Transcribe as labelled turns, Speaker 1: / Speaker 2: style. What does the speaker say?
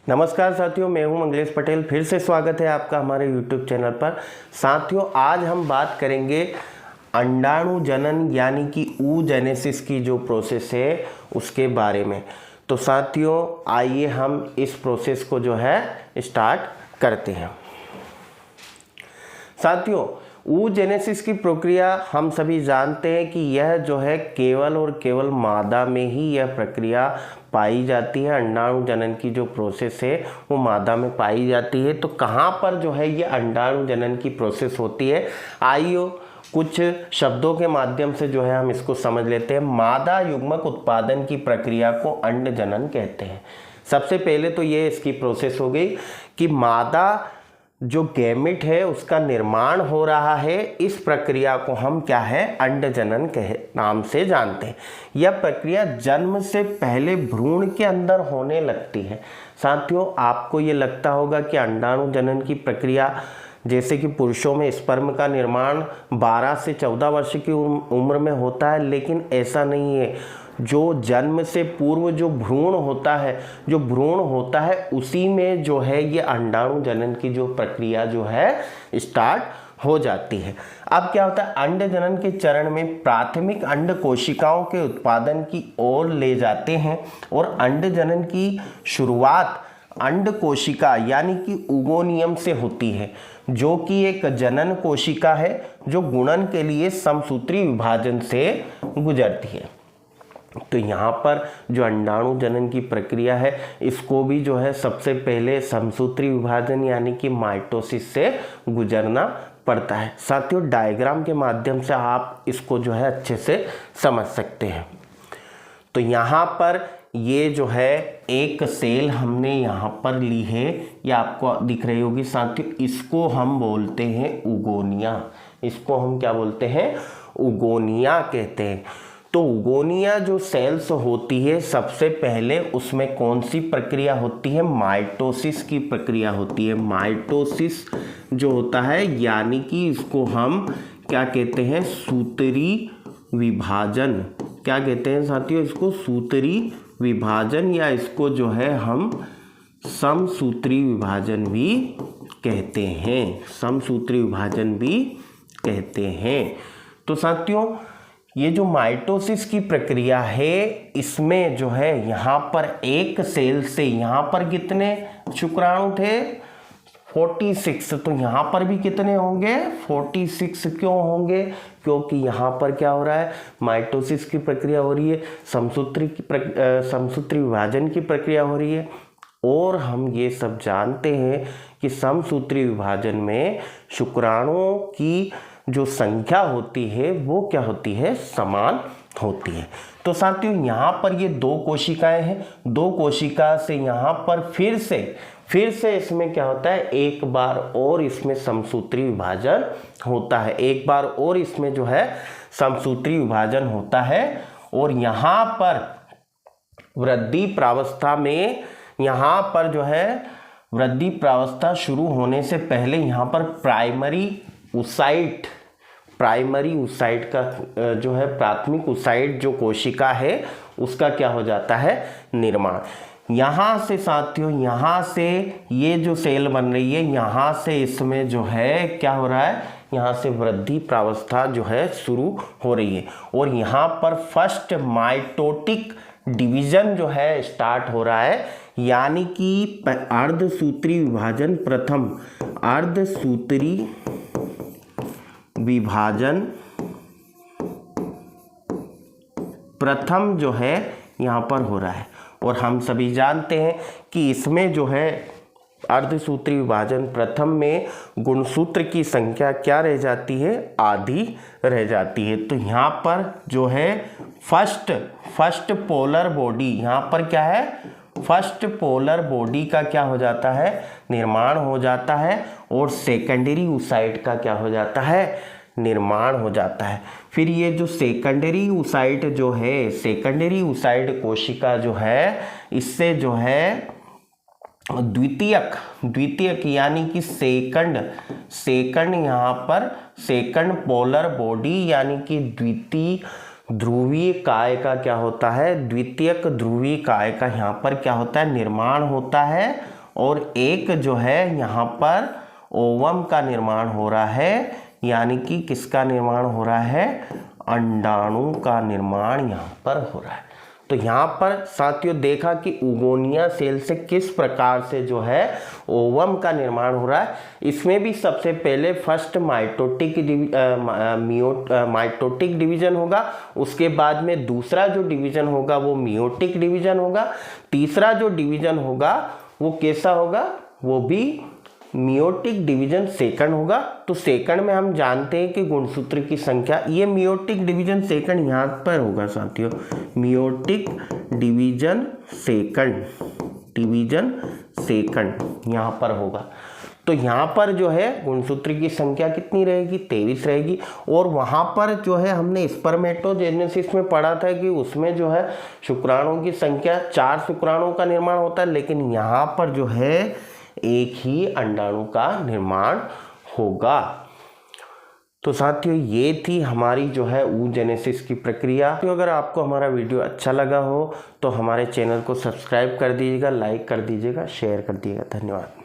Speaker 1: नमस्कार साथियों, मैं हूं मंगलेश पटेल। फिर से स्वागत है आपका हमारे YouTube चैनल पर। साथियों, आज हम बात करेंगे अंडाणु जनन यानी कि oogenesis की जो प्रोसेस है उसके बारे में। तो साथियों, आइए हम इस प्रोसेस को जो है स्टार्ट करते हैं। साथियों, oogenesis की प्रक्रिया हम सभी जानते हैं कि यह जो है केवल और केवल मादा में ही यह प्रक्रिया पाई जाती है। अंडाणु जनन की जो प्रोसेस है वो मादा में पाई जाती है। तो कहाँ पर जो है ये अंडाणु जनन की प्रोसेस होती है, आइए कुछ शब्दों के माध्यम से जो है हम इसको समझ लेते हैं। मादा युग्मक उत्पादन की प्रक्रिया को अंड जनन कहते हैं। सबसे पहले तो ये इसकी प्रोसेस हो गई कि मादा जो गैमेट है उसका निर्माण हो रहा है। इस प्रक्रिया को हम क्या है, अंड जनन के नाम से जानते हैं। यह प्रक्रिया जन्म से पहले भ्रूण के अंदर होने लगती है। साथियों, आपको ये लगता होगा कि अंडाणु जनन की प्रक्रिया जैसे कि पुरुषों में स्पर्म का निर्माण 12 से 14 वर्ष की उम्र में होता है, लेकिन ऐसा नहीं है। जो जन्म से पूर्व जो भ्रूण होता है उसी में जो है ये अंडाणु जनन की जो प्रक्रिया जो है स्टार्ट हो जाती है। अब क्या होता है, अंड जनन के चरण में प्राथमिक अंड कोशिकाओं के उत्पादन की ओर ले जाते हैं और अंड जनन की शुरुआत अंड कोशिका यानी कि उगोनियम से होती है, जो कि एक जनन कोशिका है जो गुणन के लिए समसूत्री विभाजन से गुजरती है। तो यहाँ पर जो अंडाणु जनन की प्रक्रिया है इसको भी जो है सबसे पहले समसूत्री विभाजन यानी कि माइटोसिस से गुजरना पड़ता है। साथियों, डायग्राम के माध्यम से आप इसको जो है अच्छे से समझ सकते हैं। तो यहाँ पर ये जो है एक सेल हमने यहाँ पर ली है, ये आपको दिख रही होगी साथियों। इसको हम बोलते हैं उगोनिया। इसको हम क्या बोलते हैं, उगोनिया कहते हैं। तो उगोनिया जो सेल्स होती है सबसे पहले उसमें कौन सी प्रक्रिया होती है, माइटोसिस की प्रक्रिया होती है। माइटोसिस जो होता है यानी कि इसको हम क्या कहते हैं, सूत्री विभाजन। क्या कहते हैं साथियों, इसको सूत्री विभाजन या इसको जो है हम समसूत्री विभाजन भी कहते हैं। समसूत्री विभाजन भी कहते हैं। तो साथियों, ये जो माइटोसिस की प्रक्रिया है इसमें जो है यहाँ पर एक सेल से यहाँ पर कितने शुक्राणु थे, 46। तो यहाँ पर भी कितने होंगे, 46। क्यों होंगे, क्योंकि यहाँ पर क्या हो रहा है, माइटोसिस की प्रक्रिया हो रही है, समसूत्री विभाजन की प्रक्रिया हो रही है। और हम ये सब जानते हैं कि समसूत्री विभाजन में शुक्राणुओं की जो संख्या होती है वो क्या होती है, समान होती है। तो साथियों, यहाँ पर ये दो कोशिकाएं हैं, दो कोशिका से यहाँ पर फिर से इसमें क्या होता है, एक बार और इसमें समसूत्री विभाजन होता है। एक बार और इसमें जो है समसूत्री विभाजन होता है। और यहाँ पर वृद्धि प्रावस्था में, यहाँ पर जो है वृद्धि प्रावस्था शुरू होने से पहले यहाँ पर प्राइमरी ऊसाइट का जो है प्राथमिक ऊसाइट जो कोशिका है उसका क्या हो जाता है, निर्माण। यहाँ से साथियों, यहाँ से ये जो सेल बन रही है यहाँ से इसमें जो है क्या हो रहा है, यहाँ से वृद्धि प्रावस्था जो है शुरू हो रही है। और यहाँ पर फर्स्ट माइटोटिक डिवीजन जो है स्टार्ट हो रहा है, यानी कि अर्धसूत्री विभाजन प्रथम जो है यहाँ पर हो रहा है। और हम सभी जानते हैं कि इसमें जो है अर्धसूत्री विभाजन प्रथम में गुणसूत्र की संख्या क्या रह जाती है, आधी रह जाती है। तो यहाँ पर जो है फर्स्ट पोलर बॉडी, यहाँ पर क्या है, फर्स्ट पोलर बॉडी का क्या हो जाता है, निर्माण हो जाता है। और सेकेंडरी ऊसाइट का क्या हो जाता है, निर्माण हो जाता है। फिर ये जो सेकेंडरी ऊसाइट जो है, सेकेंडरी ऊसाइट कोशिका जो है, इससे जो है द्वितीयक यानी कि सेकंड यहाँ पर सेकंड पोलर बॉडी यानी कि द्वितीय ध्रुवीय काय का क्या होता है, द्वितीयक ध्रुवीय काय का यहाँ पर क्या होता है, निर्माण होता है। और एक जो है यहाँ पर ओवम का निर्माण हो रहा है, यानी कि किसका निर्माण हो रहा है, अंडाणु का निर्माण यहाँ पर हो रहा है। तो यहाँ पर साथियों देखा कि उगोनिया सेल से किस प्रकार से जो है ओवम का निर्माण हो रहा है। इसमें भी सबसे पहले फर्स्ट माइटोटिक डिवीजन होगा, उसके बाद में दूसरा जो डिवीजन होगा वो मियोटिक डिवीजन होगा, तीसरा जो डिवीजन होगा वो कैसा होगा, वो भी मियोटिक डिवीजन सेकंड होगा। तो सेकंड में हम जानते हैं कि गुणसूत्र की संख्या, ये मियोटिक डिवीजन सेकंड यहाँ पर होगा साथियों, मियोटिक डिवीजन सेकंड यहाँ पर होगा। तो यहाँ पर जो है गुणसूत्र की संख्या कितनी रहेगी, 23 रहेगी। और वहाँ पर जो है हमने स्पर्मेटोजेनेसिस में पढ़ा था कि उसमें जो है शुक्राणुओं की संख्या 4 शुक्राणुओं का निर्माण होता है, लेकिन यहाँ पर जो है एक ही अंडाणु का निर्माण होगा। तो साथियों ये थी हमारी जो है oogenesis की प्रक्रिया। तो अगर आपको हमारा वीडियो अच्छा लगा हो तो हमारे चैनल को सब्सक्राइब कर दीजिएगा, लाइक कर दीजिएगा, शेयर कर दीजिएगा। धन्यवाद।